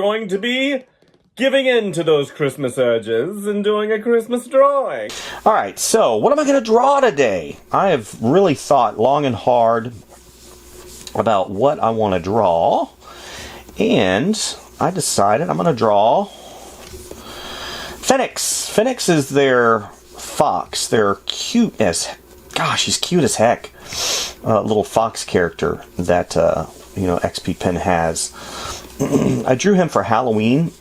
going to be giving in to those Christmas urges and doing a Christmas drawing. All right, so what am I going to draw today? I have really thought long and hard about what I want to draw, and I decided I'm going to draw Fenix. Fenix is their fox. They're cute as, gosh, he's cute as heck. Little fox character that, XP Pen has. I drew him for Halloween.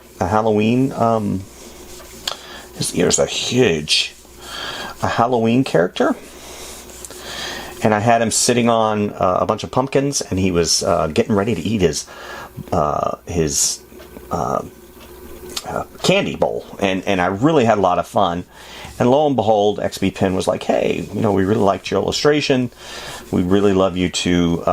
His ears are huge. A Halloween character. And I had him sitting on a bunch of pumpkins, and he was getting ready to eat his candy bowl. And I really had a lot of fun. And lo and behold, XP Pen was like, hey, we really liked your illustration. We'd really love you to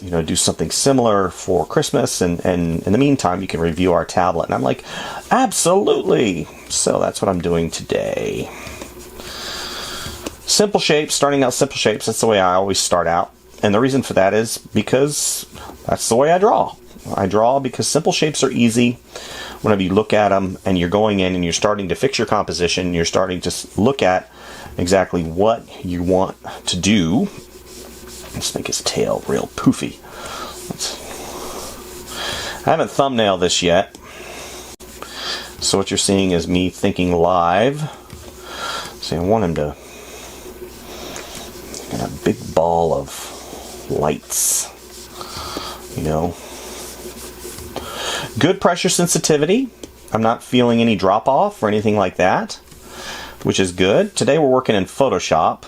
do something similar for Christmas, and in the meantime you can review our tablet. And I'm like, absolutely. So that's what I'm doing today. Simple shapes, starting out simple shapes. That's the way I always start out, and the reason for that is because that's the way I draw. I draw because simple shapes are easy. Whenever you look at them and you're going in and you're starting to fix your composition, you're starting to look at exactly what you want to do. Let's make his tail real poofy. I haven't thumbnailed this yet. So what you're seeing is me thinking live. So I want him to get a big ball of lights. Good pressure sensitivity. I'm not feeling any drop off or anything like that, which is good. Today we're working in Photoshop.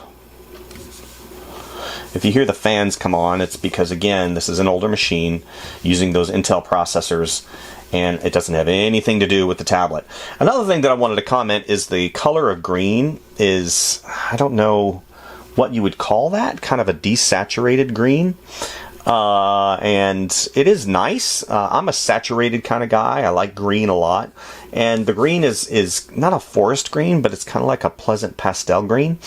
If you hear the fans come on, it's because, again, this is an older machine using those Intel processors, and it doesn't have anything to do with the tablet. Another thing that I wanted to comment is the color of green is, I don't know what you would call that, kind of a desaturated green. And it is nice. I'm a saturated kind of guy. I like green a lot. And the green is not a forest green, but it's kind of like a pleasant pastel green.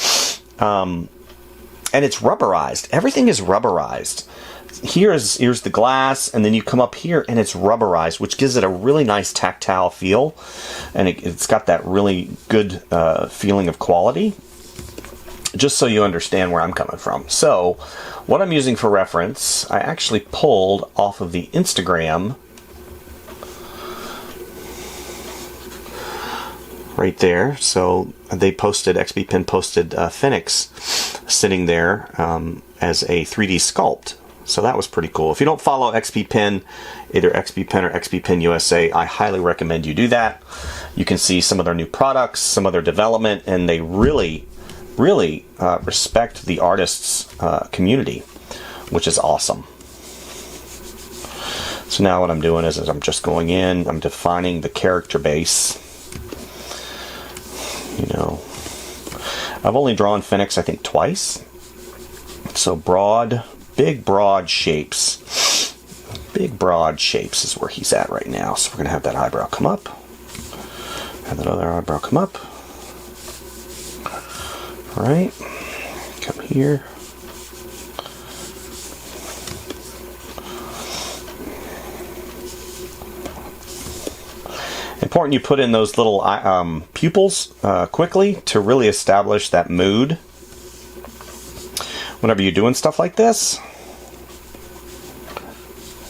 And it's rubberized. Everything is rubberized. Here's the glass, and then you come up here and it's rubberized, which gives it a really nice tactile feel. And it's got that really good feeling of quality. Just so you understand where I'm coming from. So, what I'm using for reference, I actually pulled off of the Instagram right there. So they posted, XP Pen posted Fenix sitting there as a 3D sculpt. So that was pretty cool. If you don't follow XP Pen, either XP Pen or XP Pen USA, I highly recommend you do that. You can see some of their new products, some of their development, and they really respect the artists' community, which is awesome. So now what I'm doing is I'm just going in, I'm defining the character base. I've only drawn Fenix, I think, twice. So big broad shapes. Big broad shapes is where he's at right now. So we're going to have that eyebrow come up. Have that other eyebrow come up. All right. Come here. Important you put in those little pupils quickly to really establish that mood whenever you're doing stuff like this.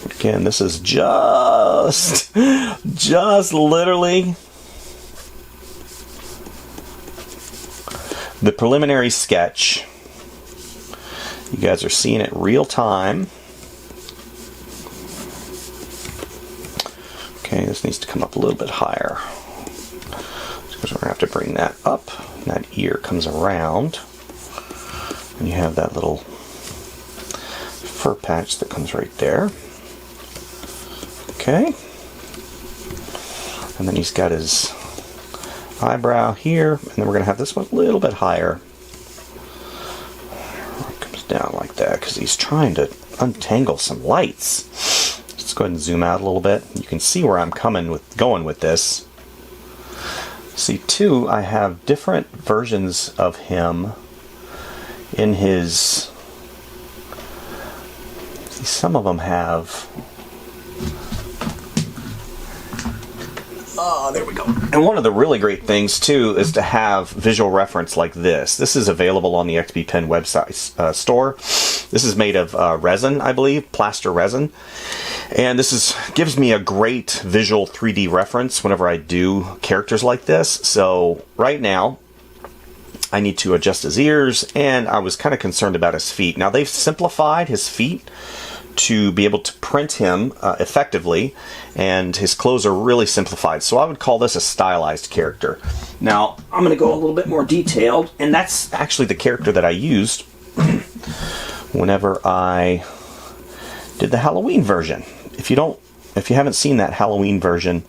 Again, this is just literally the preliminary sketch. You guys are seeing it real time. Okay, this needs to come up a little bit higher, because we're going to have to bring that up. That ear comes around, and you have that little fur patch that comes right there. Okay, and then he's got his eyebrow here, and then we're going to have this one a little bit higher. It comes down like that, because he's trying to untangle some lights. Let's go ahead and zoom out a little bit. You can see where I'm going with this. See, too, I have different versions of him in his... See, some of them have Oh, there we go. And one of the really great things, too, is to have visual reference like this. This is available on the XP Pen website store. This is made of resin, I believe, plaster resin. And this gives me a great visual 3D reference whenever I do characters like this. So right now, I need to adjust his ears, and I was kind of concerned about his feet. Now, they've simplified his feet to be able to print him effectively, and his clothes are really simplified. So I would call this a stylized character. Now, I'm going to go a little bit more detailed, and that's actually the character that I used whenever I did the Halloween version. If you haven't seen that Halloween version,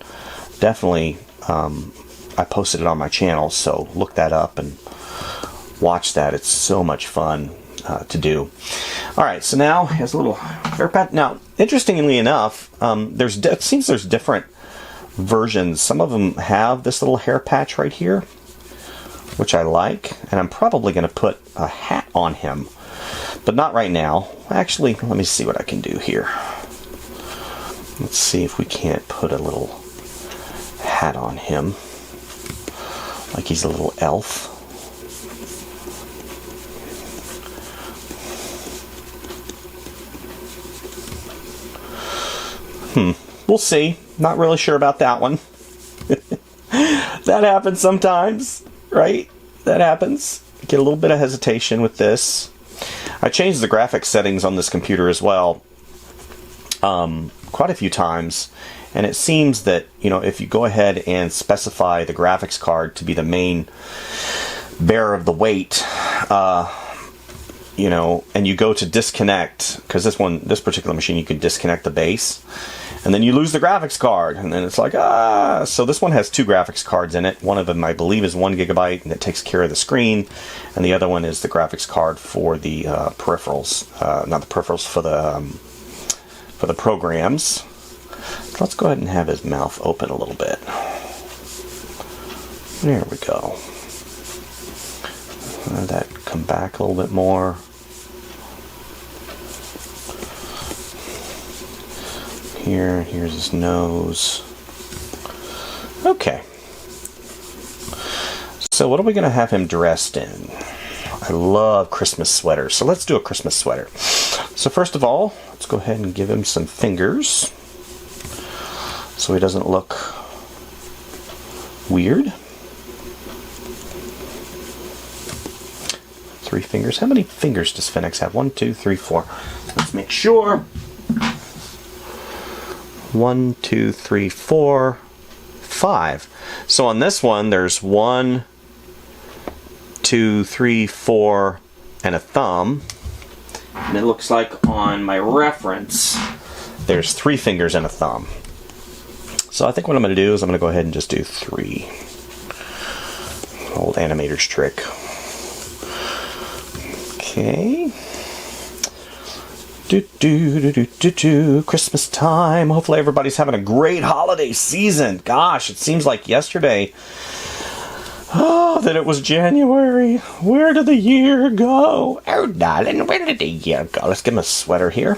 definitely I posted it on my channel, so look that up and watch that. It's so much fun to do. Alright, so now he has a little hair pat. Now, interestingly enough, it seems there's different versions. Some of them have this little hair patch right here, which I like, and I'm probably going to put a hat on him, but not right now. Actually, let me see what I can do here. Let's see if we can't put a little hat on him, like he's a little elf. We'll see. Not really sure about that one. That happens sometimes, right? That happens. Get a little bit of hesitation with this. I changed the graphics settings on this computer as well quite a few times, and it seems that, you know, if you go ahead and specify the graphics card to be the main bearer of the weight, you know, and you go to disconnect, because this particular machine, you can disconnect the base, and then you lose the graphics card, and then it's like, so this one has two graphics cards in it. One of them, I believe, is 1 GB, and it takes care of the screen, and the other one is the graphics card for the peripherals, not the peripherals, for the programs. So let's go ahead and have his mouth open a little bit. There we go. Let that come back a little bit more. Here's his nose. Okay. So what are we going to have him dressed in? I love Christmas sweaters, so let's do a Christmas sweater. So first of all, let's go ahead and give him some fingers so he doesn't look weird. 3 fingers. How many fingers does Fenix have? 1, 2, 3, 4. Let's make sure. 1, 2, 3, 4, 5. So on this one, there's 1, 2, 3, 4, and a thumb. And it looks like on my reference, there's 3 fingers and a thumb. So I think what I'm going to do is I'm going to go ahead and just do 3. Old animator's trick. Okay. Christmas time. Hopefully everybody's having a great holiday season. Gosh, it seems like yesterday that it was January. Where did the year go? Oh, darling, where did the year go? Let's give him a sweater here.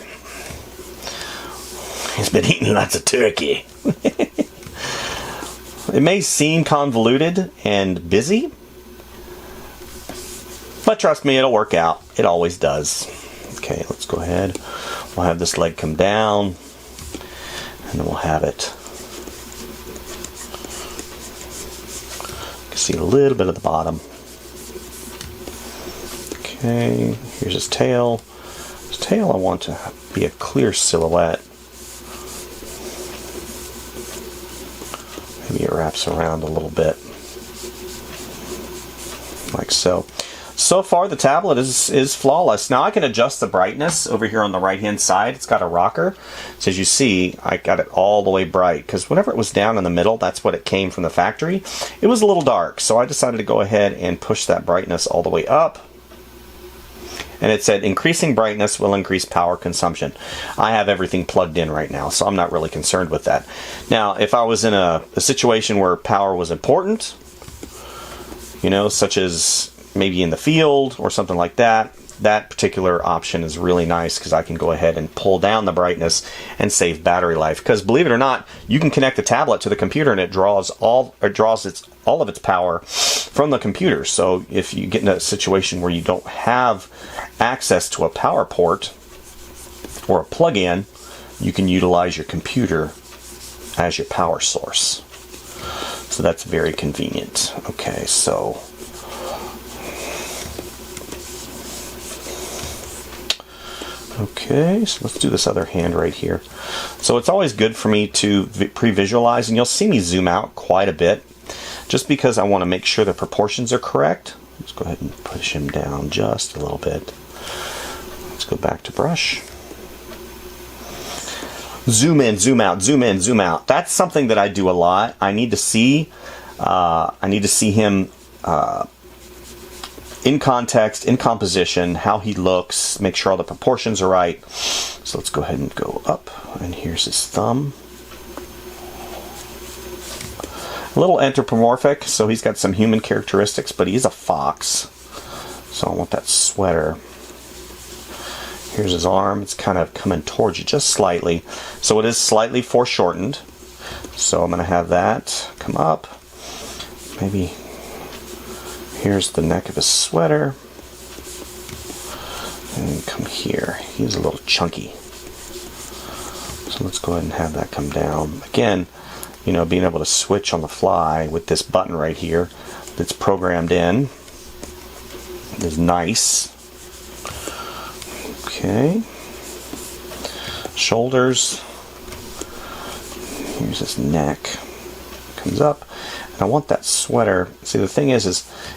He's been eating lots of turkey. It may seem convoluted and busy, but trust me, it'll work out. It always does. Okay, let's go ahead. We'll have this leg come down, and then we'll have it. You can see a little bit of the bottom. Okay, here's his tail. His tail I want to be a clear silhouette. Maybe it wraps around a little bit. Like so. So far, the tablet is flawless. Now, I can adjust the brightness over here on the right-hand side. It's got a rocker. So as you see, I got it all the way bright, because whenever it was down in the middle, that's what it came from the factory. It was a little dark, so I decided to go ahead and push that brightness all the way up. And it said, increasing brightness will increase power consumption. I have everything plugged in right now, so I'm not really concerned with that. Now, if I was in a situation where power was important, you know, such as maybe in the field or something like that, that particular option is really nice because I can go ahead and pull down the brightness and save battery life. Because believe it or not, you can connect the tablet to the computer and it draws all of its power from the computer. So if you get in a situation where you don't have access to a power port or a plug-in, you can utilize your computer as your power source. So that's very convenient. Okay, so let's do this other hand right here. So it's always good for me to pre-visualize, and you'll see me zoom out quite a bit just because I want to make sure the proportions are correct. Let's go ahead and push him down just a little bit. Let's go back to brush. Zoom in, zoom out, zoom in, zoom out. That's something that I do a lot. I need to see him in context, in composition, how he looks, make sure all the proportions are right. So let's go ahead and go up, and here's his thumb. A little anthropomorphic, so he's got some human characteristics, but he's a fox. So I want that sweater. Here's his arm. It's kind of coming towards you just slightly. So it is slightly foreshortened. So I'm going to have that come up. Maybe here's the neck of his sweater. And come here. He's a little chunky. So let's go ahead and have that come down. Again, you know, being able to switch on the fly with this button right here that's programmed in is nice. Okay. Shoulders. Here's his neck. Comes up. And I want that sweater. See, the thing is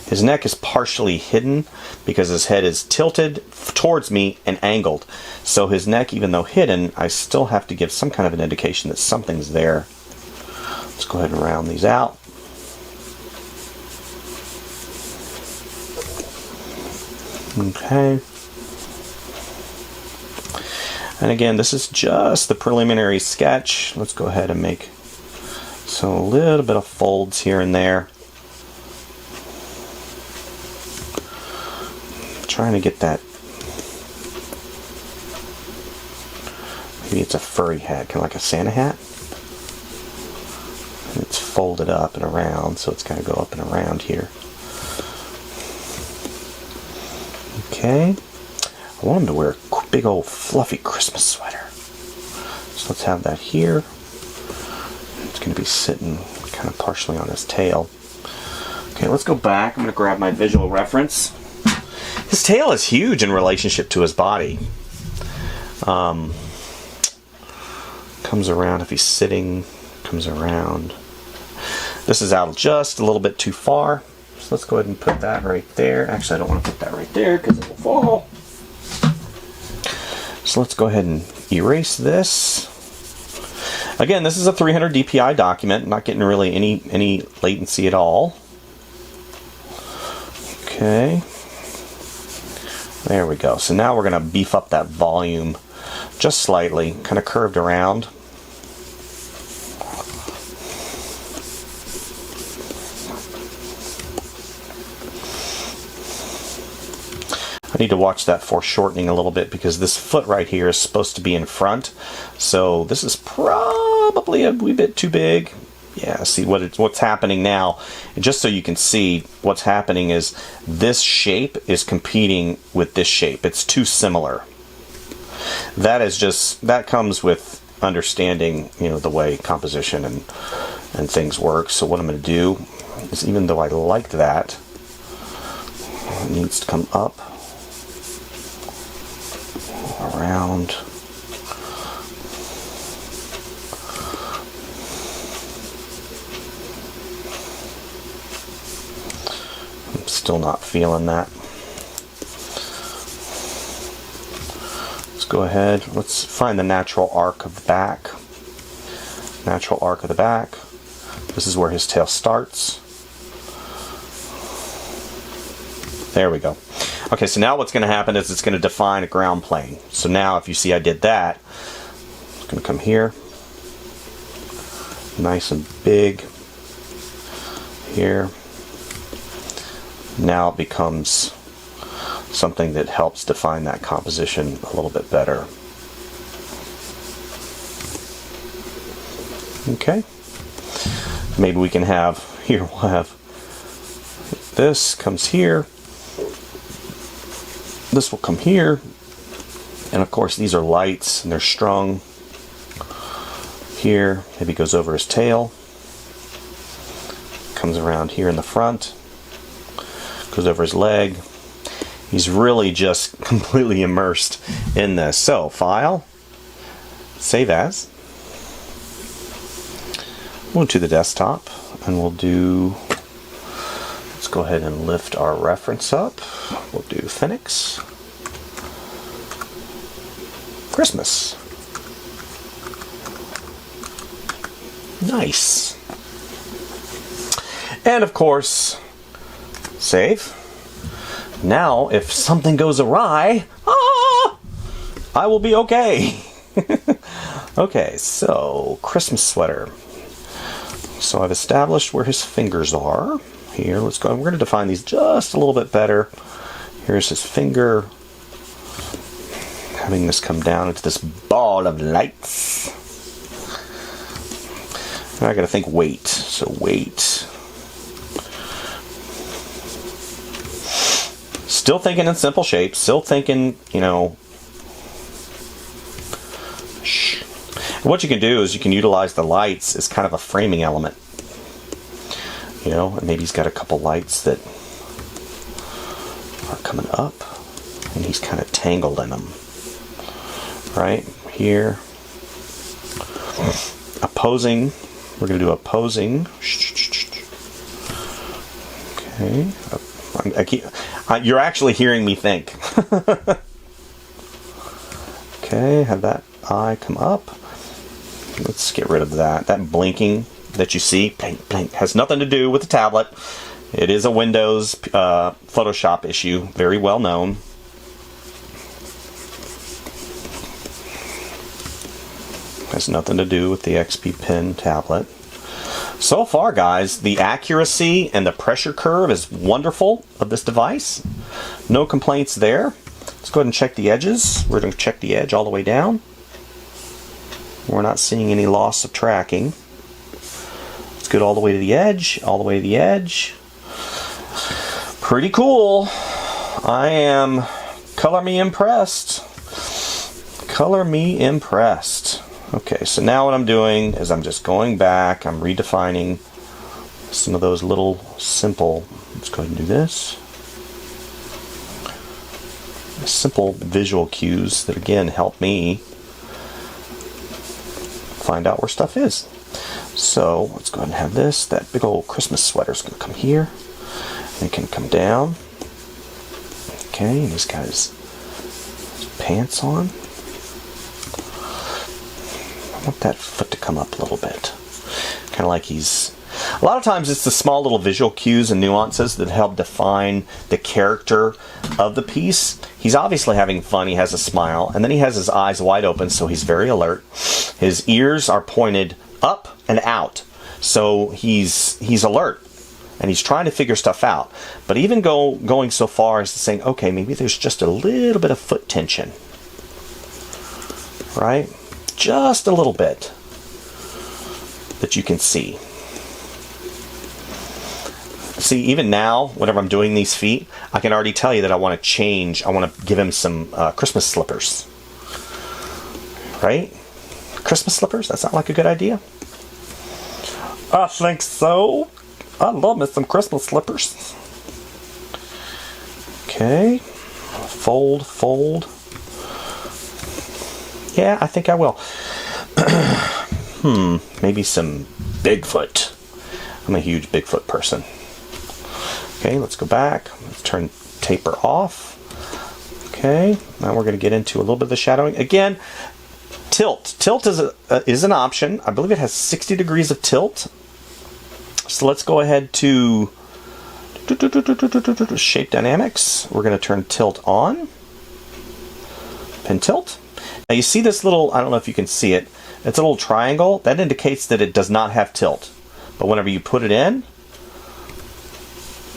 his neck is partially hidden because his head is tilted towards me and angled. So his neck, even though hidden, I still have to give some kind of an indication that something's there. Let's go ahead and round these out. Okay. And again, this is just the preliminary sketch. Let's go ahead and make so a little bit of folds here and there. Trying to get that. Maybe it's a furry hat, kind of like a Santa hat. And it's folded up and around, so it's got to go up and around here. Okay. I want him to wear a big old fluffy Christmas sweater. So let's have that here. It's going to be sitting kind of partially on his tail. Okay, let's go back. I'm going to grab my visual reference. His tail is huge in relationship to his body. Comes around if he's sitting. Comes around. This is out just a little bit too far. So let's go ahead and put that right there. Actually, I don't want to put that right there because it will fall. So let's go ahead and erase this. Again, this is a 300 DPI document. Not getting really any latency at all. Okay. There we go. So now we're going to beef up that volume just slightly, kind of curved around. I need to watch that foreshortening a little bit because this foot right here is supposed to be in front. So this is probably a wee bit too big. Yeah, see what's happening now. And just so you can see what's happening is this shape is competing with this shape. It's too similar. That comes with understanding, you know, the way composition and things work. So what I'm going to do is, even though I liked that, it needs to come up, around. I'm still not feeling that. Let's go ahead. Let's find the natural arc of the back. Natural arc of the back. This is where his tail starts. There we go. Okay, so now what's going to happen is it's going to define a ground plane. So now if you see I did that, it's going to come here. Nice and big. Here. Now it becomes something that helps define that composition a little bit better. Okay. Maybe we can have, here we'll have, this comes here, this will come here, and of course these are lights and they're strung here. Maybe goes over his tail, comes around here in the front, goes over his leg. He's really just completely immersed in this. So, File, Save As. We'll to the desktop, and we'll do, let's go ahead and lift our reference up. We'll do Fenix, Christmas. Nice. And of course, save. Now, if something goes awry, I will be okay. Okay, so Christmas sweater. So I've established where his fingers are. Here, let's go. We're going to define these just a little bit better. Here's his finger. Having this come down into this ball of lights. Now I got to think weight. So weight. Still thinking in simple shapes. Still thinking, you know. What you can do is you can utilize the lights as kind of a framing element. You know, and maybe he's got a couple lights that are coming up, and he's kind of tangled in them. Right here. Opposing. We're going to do opposing. Okay. You're actually hearing me think. Okay, have that eye come up. Let's get rid of that. That blinking that you see, blink, blink, has nothing to do with the tablet. It is a Windows Photoshop issue, very well known. Has nothing to do with the XP Pen tablet. So far, guys, the accuracy and the pressure curve is wonderful of this device. No complaints there. Let's go ahead and check the edges. We're going to check the edge all the way down. We're not seeing any loss of tracking. Let's get all the way to the edge, all the way to the edge. Pretty cool. I am color me impressed. Color me impressed. Okay, so now what I'm doing is I'm just going back, I'm redefining some of those little simple, let's go ahead and do this. Simple visual cues that again help me find out where stuff is. So let's go ahead and have this. That big old Christmas sweater is going to come here. And it can come down. Okay, and he's got his pants on. I want that foot to come up a little bit. Kind of like he's... A lot of times it's the small little visual cues and nuances that help define the character of the piece. He's obviously having fun. He has a smile. And then he has his eyes wide open, so he's very alert. His ears are pointed up and out. So he's alert. And he's trying to figure stuff out. But even going so far as to saying, okay, maybe there's just a little bit of foot tension. Right? Just a little bit. That you can see. See, even now, whenever I'm doing these feet, I can already tell you that I want to change. I want to give him some Christmas slippers. Right? Christmas slippers? That sound like a good idea? I think so. I love me some Christmas slippers. Okay. Fold, fold. Yeah, I think I will. Maybe some Bigfoot. I'm a huge Bigfoot person. Okay, let's go back. Let's turn taper off. Okay, now we're going to get into a little bit of the shadowing. Again, tilt. Tilt is an option. I believe it has 60 degrees of tilt. So let's go ahead to Shape Dynamics. We're going to turn tilt on. Pen tilt. Now you see this little, I don't know if you can see it, it's a little triangle. That indicates that it does not have tilt. But whenever you put it in,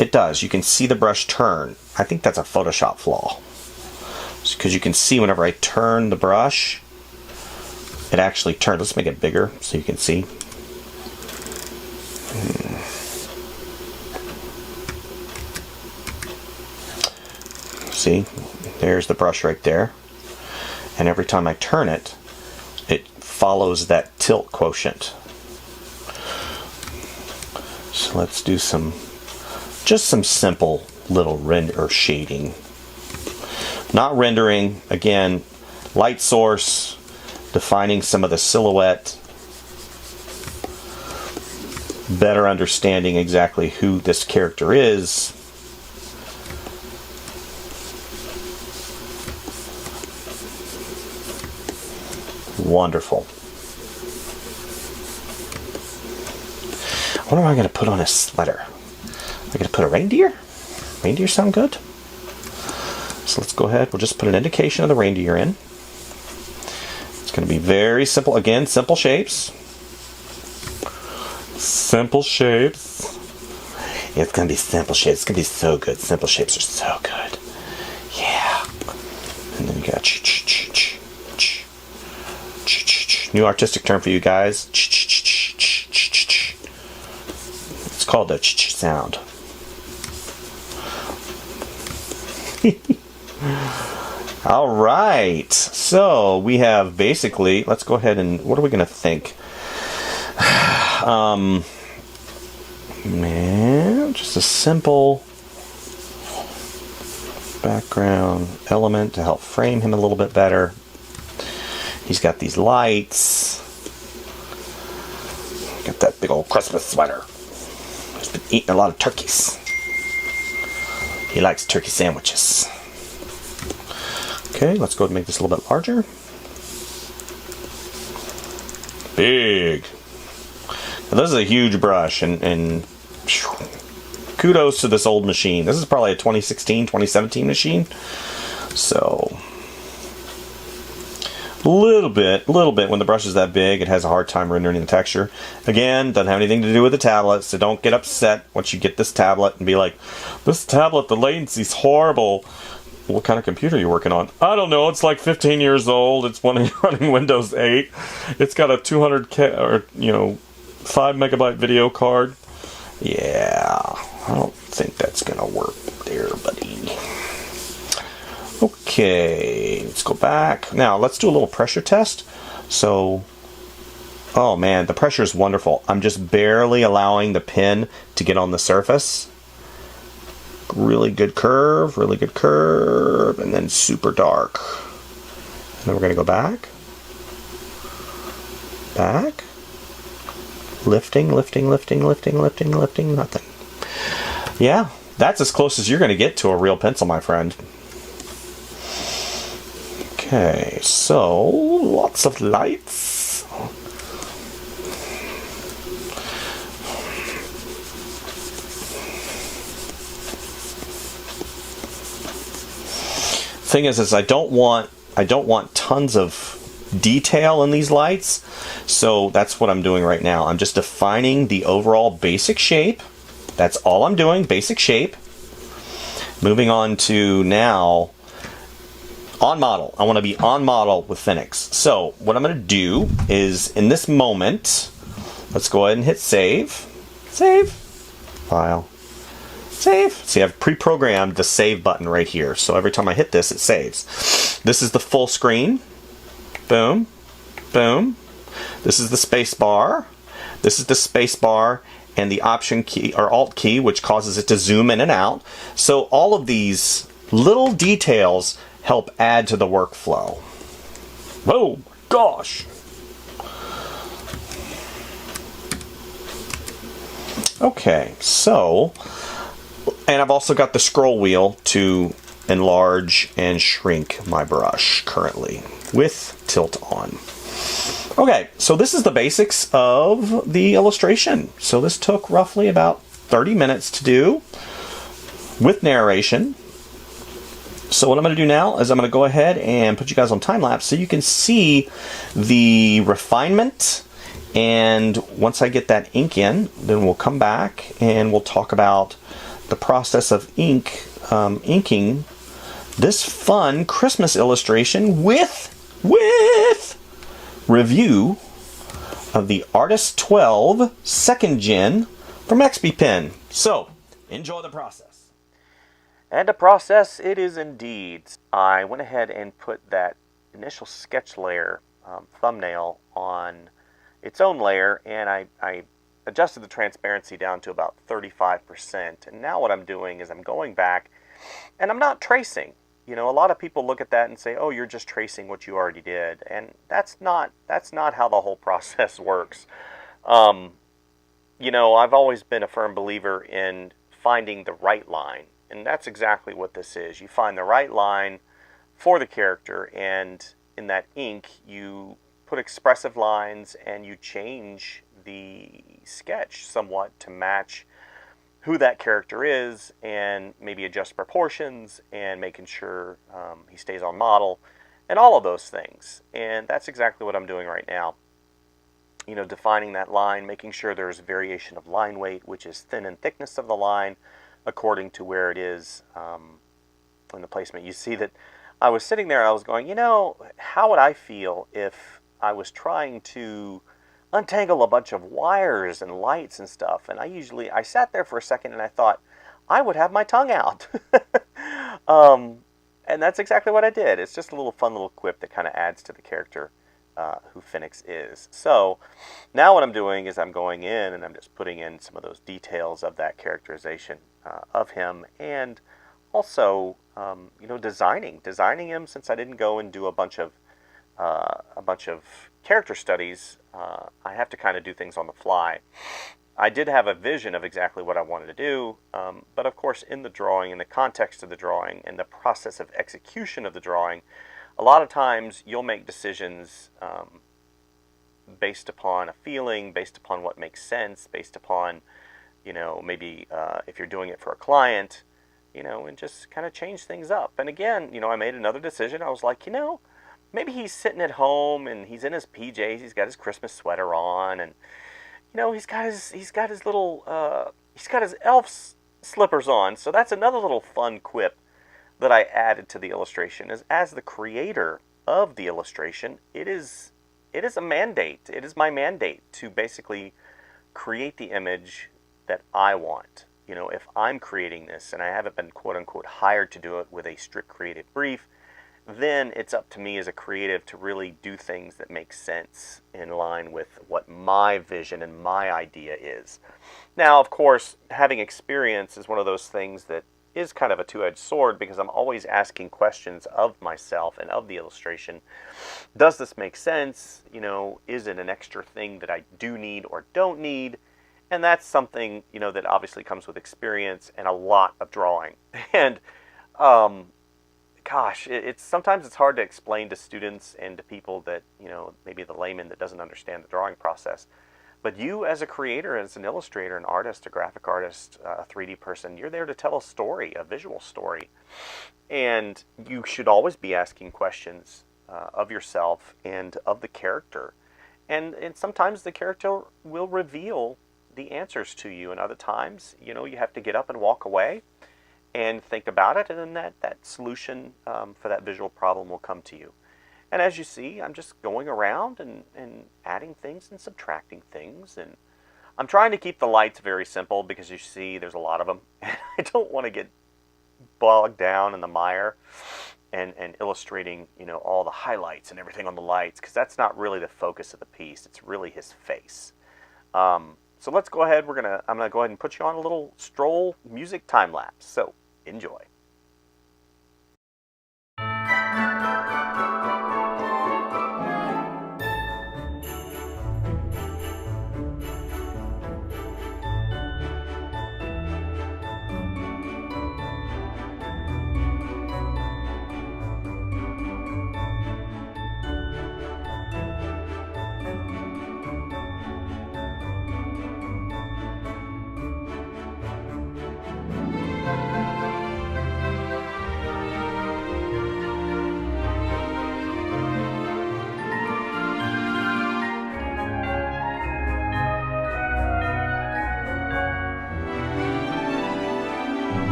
it does. You can see the brush turn. I think that's a Photoshop flaw. Because you can see whenever I turn the brush, it actually turns. Let's make it bigger so you can see. See, there's the brush right there. And every time I turn it, it follows that tilt quotient. So let's do just some simple little render shading. Not rendering, again, light source, defining some of the silhouette, better understanding exactly who this character is. Wonderful. What am I going to put on his sweater? Am I going to put a reindeer? Reindeer sound good? So let's go ahead. We'll just put an indication of the reindeer in. It's going to be very simple. Again, simple shapes. Simple shapes. It's going to be simple shapes. It's going to be so good. Simple shapes are so good. Yeah. And then you got new artistic term for you guys. It's called the sound. All right. So we have basically, let's go ahead and, what are we going to think? Man, just a simple background element to help frame him a little bit better. He's got these lights. Got that big old Christmas sweater. He's been eating a lot of turkeys. He likes turkey sandwiches. Okay, let's go ahead and make this a little bit larger. Big. Now, this is a huge brush, and kudos to this old machine. This is probably a 2016, 2017 machine. So, little bit, when the brush is that big, it has a hard time rendering the texture. Again, doesn't have anything to do with the tablet, so don't get upset once you get this tablet and be like, this tablet, the latency's horrible. What kind of computer are you working on? I don't know, it's like 15 years old, it's running Windows 8, it's got a 200K, or, 5 megabyte video card. Yeah, I don't think that's gonna work there, buddy. Okay, let's go back. Now, let's do a little pressure test. So, oh man, the pressure is wonderful. I'm just barely allowing the pen to get on the surface. Really good curve, and then super dark. And then we're going to go back. Back. Lifting, nothing. Yeah, that's as close as you're going to get to a real pencil, my friend. Okay, so lots of lights. Thing is I don't want tons of detail in these lights, so that's what I'm doing right now. I'm just defining the overall basic shape. That's all I'm doing, basic shape. Moving on to now on model. I want to be on model with Fenix. So what I'm going to do is, in this moment, let's go ahead and hit save. Save. File. Save. See, I've pre-programmed the save button right here. So every time I hit this, it saves. This is the full screen. Boom. Boom. This is the space bar. This is the space bar and the option key or alt key, which causes it to zoom in and out. So all of these little details help add to the workflow. Oh gosh. Okay, so, and I've also got the scroll wheel to enlarge and shrink my brush currently with tilt on. Okay, so this is the basics of the illustration. So this took roughly about 30 minutes to do with narration. So what I'm going to do now is I'm going to go ahead and put you guys on time lapse so you can see the refinement. And once I get that ink in, then we'll come back and we'll talk about the process of ink inking this fun Christmas illustration with review of the Artist 12 2nd Gen from XP Pen. So, enjoy the process. And a process it is indeed. I went ahead and put that initial sketch layer thumbnail on its own layer, and I adjusted the transparency down to about 35%. And now what I'm doing is I'm going back and I'm not tracing. You know, a lot of people look at that and say, oh, you're just tracing what you already did. And that's not how the whole process works. You know, I've always been a firm believer in finding the right line. And that's exactly what this is. You find the right line for the character, and in that ink, you put expressive lines and you change the sketch somewhat to match who that character is, and maybe adjust proportions and making sure he stays on model and all of those things. And that's exactly what I'm doing right now. You know, defining that line, making sure there's variation of line weight, which is thin and thickness of the line according to where it is in the placement. You see that I was sitting there and I was going, you know, how would I feel if I was trying to untangle a bunch of wires and lights and stuff? And I sat there for a second and I thought, I would have my tongue out. And that's exactly what I did. It's just a little fun little quip that kind of adds to the character who Fenix is. So now what I'm doing is I'm going in and I'm just putting in some of those details of that characterization of him, and also you know, designing him, since I didn't go and do a bunch of character studies. I have to kind of do things on the fly. I did have a vision of exactly what I wanted to do, but of course in the drawing, in the context of the drawing, in the process of execution of the drawing, a lot of times you'll make decisions based upon a feeling, based upon what makes sense, based upon, you know, maybe if you're doing it for a client, you know, and just kind of change things up. And again, you know, I made another decision. I was like, you know, maybe he's sitting at home and he's in his PJs, he's got his Christmas sweater on, and you know, he's got his little he's got his elf slippers on. So that's another little fun quip that I added to the illustration. Is as the creator of the illustration, it is a mandate. It is my mandate to basically create the image that I want. You know, if I'm creating this and I haven't been quote unquote hired to do it with a strict creative brief, then it's up to me as a creative to really do things that make sense in line with what my vision and my idea is. Now, of course, having experience is one of those things that is kind of a two-edged sword, because I'm always asking questions of myself and of the illustration. Does this make sense? You know, is it an extra thing that I do need or don't need? And that's something, you know, that obviously comes with experience and a lot of drawing. And gosh, sometimes it's hard to explain to students and to people that, you know, maybe the layman that doesn't understand the drawing process. But you as a creator, as an illustrator, an artist, a graphic artist, a 3D person, you're there to tell a story, a visual story. And you should always be asking questions of yourself and of the character. And sometimes the character will reveal the answers to you, and other times, you know, you have to get up and walk away and think about it, and then that solution for that visual problem will come to you. And as you see, I'm just going around and adding things and subtracting things, and I'm trying to keep the lights very simple, because you see there's a lot of them. I don't want to get bogged down in the mire and illustrating, you know, all the highlights and everything on the lights, because that's not really the focus of the piece. It's really his face. So let's go ahead. I'm gonna go ahead and put you on a little stroll music time lapse. So enjoy.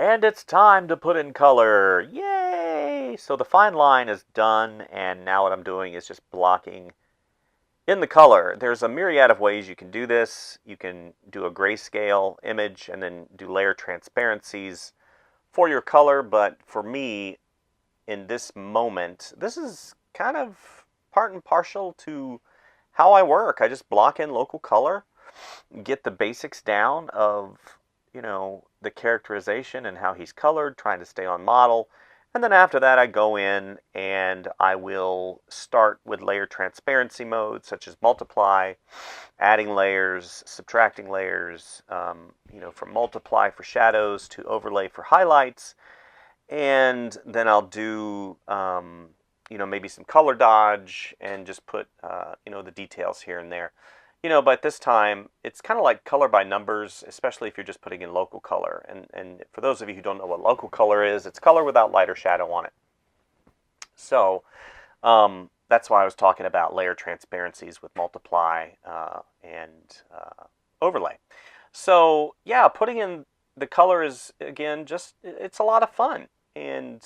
And it's time to put in color. Yay! So the fine line is done, and now what I'm doing is just blocking in the color. There's a myriad of ways you can do this. You can do a grayscale image and then do layer transparencies for your color, but for me, in this moment, this is kind of part and partial to how I work. I just block in local color, get the basics down of, the characterization and how he's colored, trying to stay on model. And then after that, I go in and I will start with layer transparency modes such as multiply, adding layers, subtracting layers, from multiply for shadows to overlay for highlights. And then I'll do, maybe some color dodge and just put, the details here and there. But this time, it's kind of like color by numbers, especially if you're just putting in local color. And for those of you who don't know what local color is, it's color without light or shadow on it. So that's why I was talking about layer transparencies with multiply and overlay. So yeah, putting in the color is, again, it's a lot of fun. And,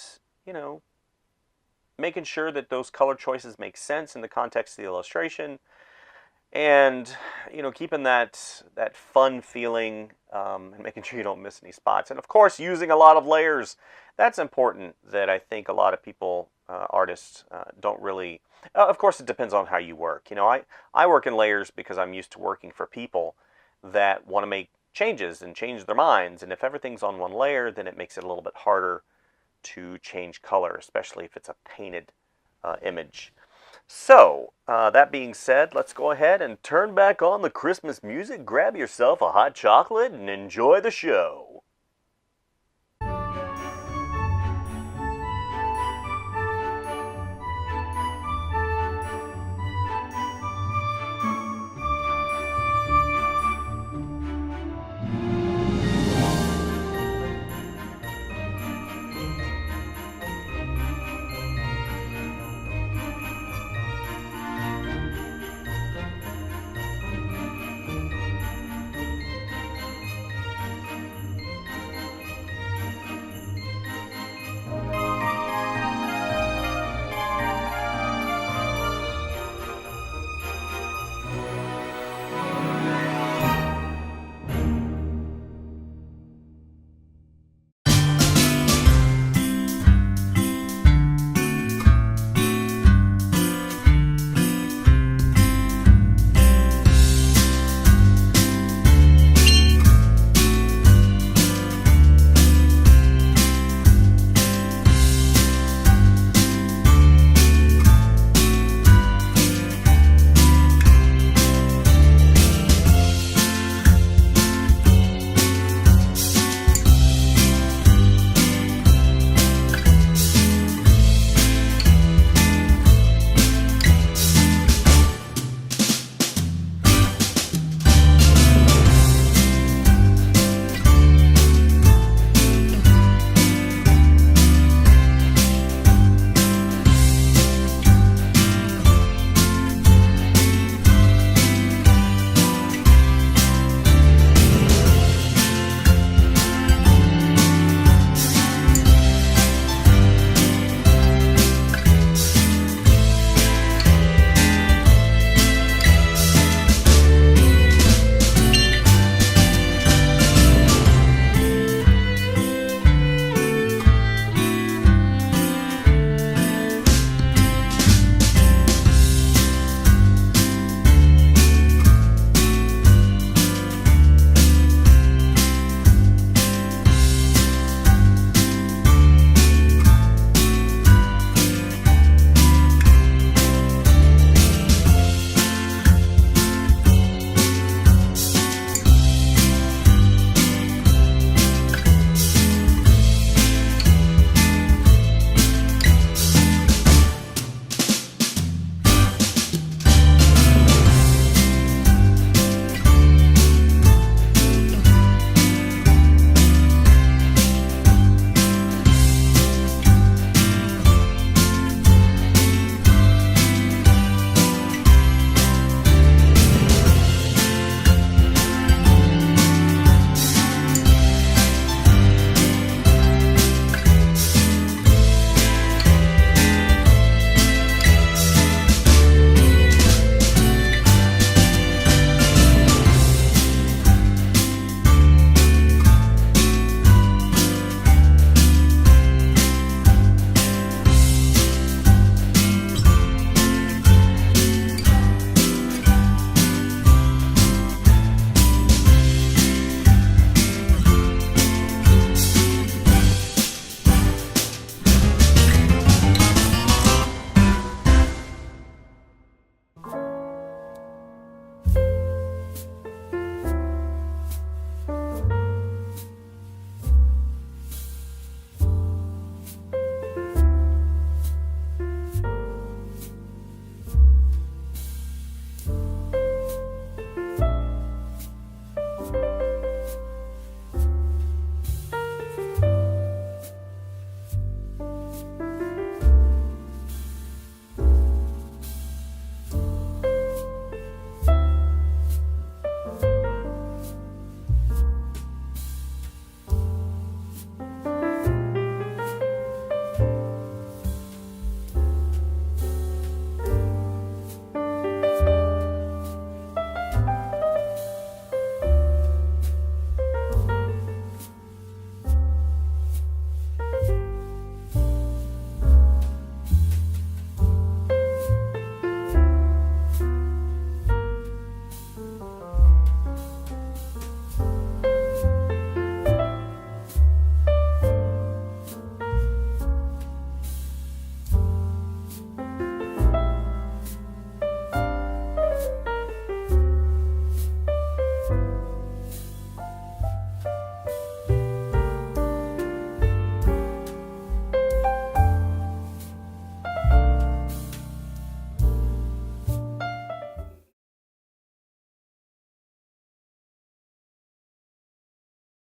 making sure that those color choices make sense in the context of the illustration. And, keeping that fun feeling and making sure you don't miss any spots. And, of course, using a lot of layers. That's important that I think a lot of people, artists, don't really... of course, it depends on how you work. I work in layers because I'm used to working for people that want to make changes and change their minds. And if everything's on one layer, then it makes it a little bit harder to change color, especially if it's a painted image. So, that being said, let's go ahead and turn back on the Christmas music, grab yourself a hot chocolate, and enjoy the show.